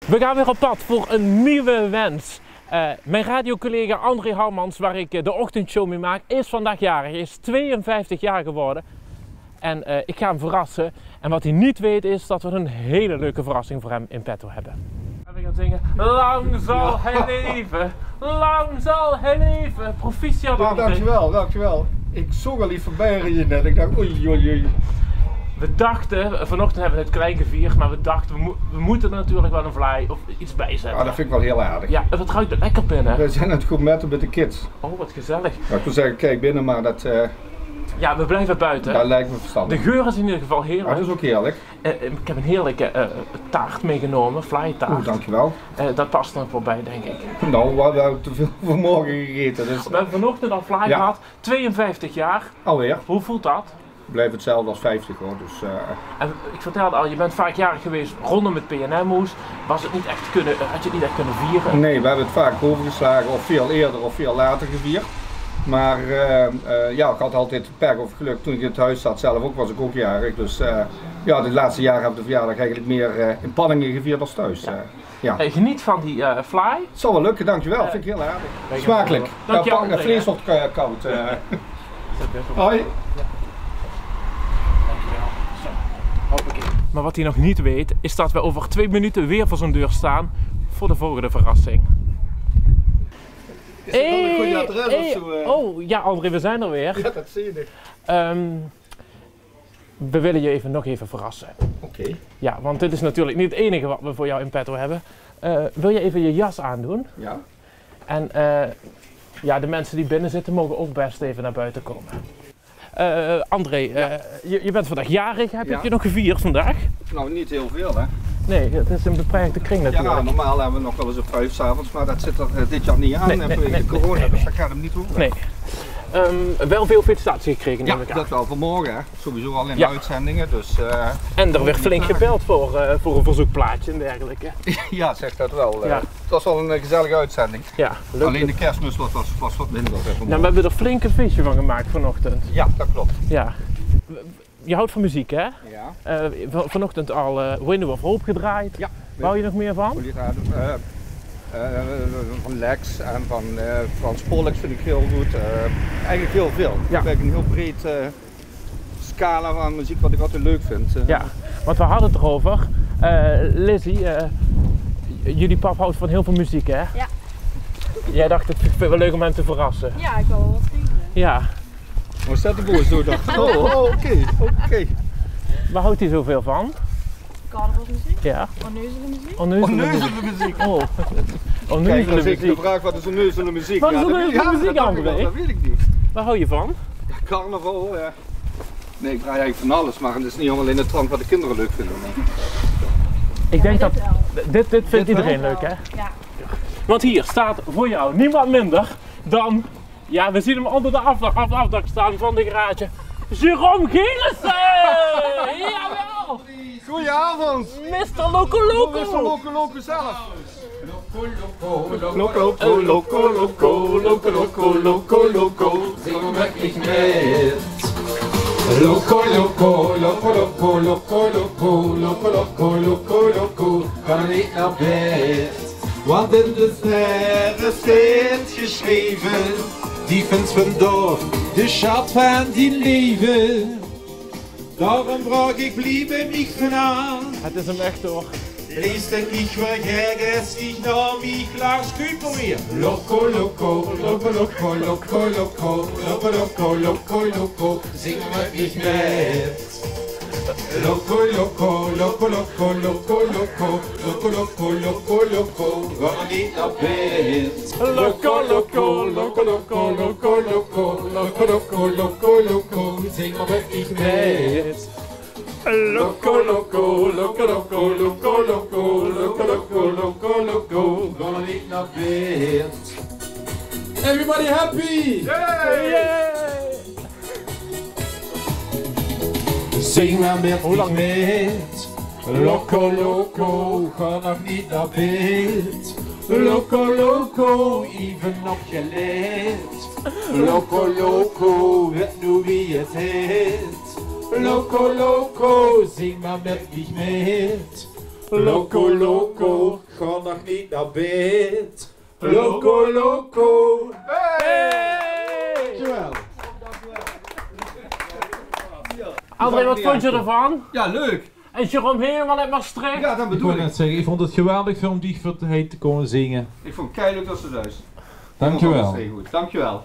We gaan weer op pad voor een nieuwe wens. Mijn radiocollega André Halmans, waar ik de ochtendshow mee maak, is vandaag jarig. Hij is 52 jaar geworden. En ik ga hem verrassen. En wat hij niet weet is dat we een hele leuke verrassing voor hem in petto hebben. En we gaan zingen: lang zal hij leven, lang zal hij leven. Proficiat, André. Dankjewel, dankjewel. Ik zong al iets voorbij rijden net. Ik dacht, oei, oei, oei. We dachten, vanochtend hebben we het klein gevierd, maar we dachten we moeten er natuurlijk wel een vlaai of iets bij zetten. Ja, dat vind ik wel heel aardig. Ja, en wat ruikt er lekker binnen. We zijn aan het goed met de kids. Oh, wat gezellig. Ja, ik wil zeggen, kijk binnen, maar dat... Ja, we blijven buiten. Dat lijkt me verstandig. De geur is in ieder geval heerlijk. Ja, dat is ook heerlijk. Ik heb een heerlijke taart meegenomen, vlaaitaart. Oeh, dankjewel. Dat past er ook wel bij, denk ik. Nou, we hebben te veel vanmorgen gegeten. Dus... We hebben vanochtend al vlaai gehad, 52 jaar. Alweer. Hoe voelt dat? Blijft hetzelfde als 50 hoor. Dus, En ik vertelde al, je bent vaak jarig geweest rondom het PNM-hoes. Had je het niet echt kunnen vieren? Nee, we hebben het vaak overgeslagen of veel eerder of veel later gevierd. Maar ja, ik had altijd pech of geluk. Toen ik in het huis zat zelf ook, was ik ook jarig. Dus ja, de laatste jaren hebben we de verjaardag eigenlijk meer in Panningen gevierd als thuis. Ja. Geniet van die fly. Het zal wel lukken, dankjewel. Vind ik heel aardig. Smakelijk. Dankjewel. Het vlees wordt koud. Hoi. Maar wat hij nog niet weet, is dat we over 2 minuten weer voor zijn deur staan voor de volgende verrassing. Is dat dan een goede adres of zo? Oh, ja André, we zijn er weer. Ja, dat zie je. We willen je nog even verrassen. Oké. Ja, want dit is natuurlijk niet het enige wat we voor jou in petto hebben. Wil je even je jas aandoen? Ja. En ja, de mensen die binnen zitten mogen ook best even naar buiten komen. André, je bent vandaag jarig. Heb je nog gevierd vandaag? Nou, niet heel veel hè. Nee, het is een beperkte kring natuurlijk. Ja, normaal hebben we nog wel eens op 5 s'avonds, maar dat zit er dit jaar niet aan. Nee, corona, dus dat gaat hem niet doen. Nee. Wel veel felicitaties gekregen, neem ik aan. Dat wel vanmorgen, hè. Sowieso al in de uitzendingen. Dus, en er werd flink gebeld voor een verzoekplaatje en dergelijke. Ja, zeg dat wel. Het was wel een gezellige uitzending. Ja, leuk. Alleen de kerstmis was wat minder. Nou, we hebben er flink een feestje van gemaakt vanochtend. Ja, dat klopt. Ja. Je houdt van muziek, hè? Ja. Vanochtend al Window of Hope gedraaid. Ja. Waar hou je nog meer van? Van Lex en van Frans Pollux vind ik heel goed. Eigenlijk heel veel. Ja. Ik heb een heel breed scala van muziek wat ik altijd leuk vind. Ja, want we hadden het erover. Lizzie, jullie pap houdt van heel veel muziek, hè? Ja. Jij dacht, het vind wel leuk om hem te verrassen. Ja, ik wil wel wat vieren. Ja. Hoe staat de boer zo? Oké. Waar houdt hij zoveel van? Carnavalsmuziek? Ja. Onneuzele muziek? Oh. Kijk, dan zeg ik de vraag, wat is onneuzele muziek? Wat is onneuzele muziek, André? Dat weet ik niet. Waar hou je van? Ja, carnaval, nee, ik draai eigenlijk van alles, maar het is niet helemaal in de trant wat de kinderen leuk vinden. Nee. Ik denk dat dit vindt iedereen leuk, hè? Ja. Want hier staat voor jou niemand minder dan, ja, we zien hem onder de afdak staan van de garage. Jérôme Gielissen! Jawel! Goedenavond! Mr. Loco Loco! Mr. Loco Loco zelf! Loco, sing wirklich mit. Loco, kan niet naar bed. Want in de sterren steht geschreven, die vindt van dorf, de schat van die leven. Daarom brauch ik bliebe mich vanaan. Het is hem echt hoor. Lees denk ik vergeet ich naar mich Lars Kuiper weer. Loco, zing met mich met. Loco, ga niet naar bed. Loco, zing maar met mich met. Loco, ga niet naar bed. Everybody happy! Yeah! Zing maar met mich met. Loco, ga nog niet naar bed. Loco, even nog geleerd. Loco, weet nu wie het heet. Loco, zing maar met mich met. Loco, ga nog niet naar bed. Loco, loco. Dankjewel. André, wat vond je ervan? Ja, leuk. En Jerome helemaal uit Maastricht? Ja, dat Ik bedoel wou ik. net zeggen, ik vond het geweldig om die voor te komen zingen. Ik vond het keileuk dat ze thuis. Dankjewel. Goed. Dankjewel.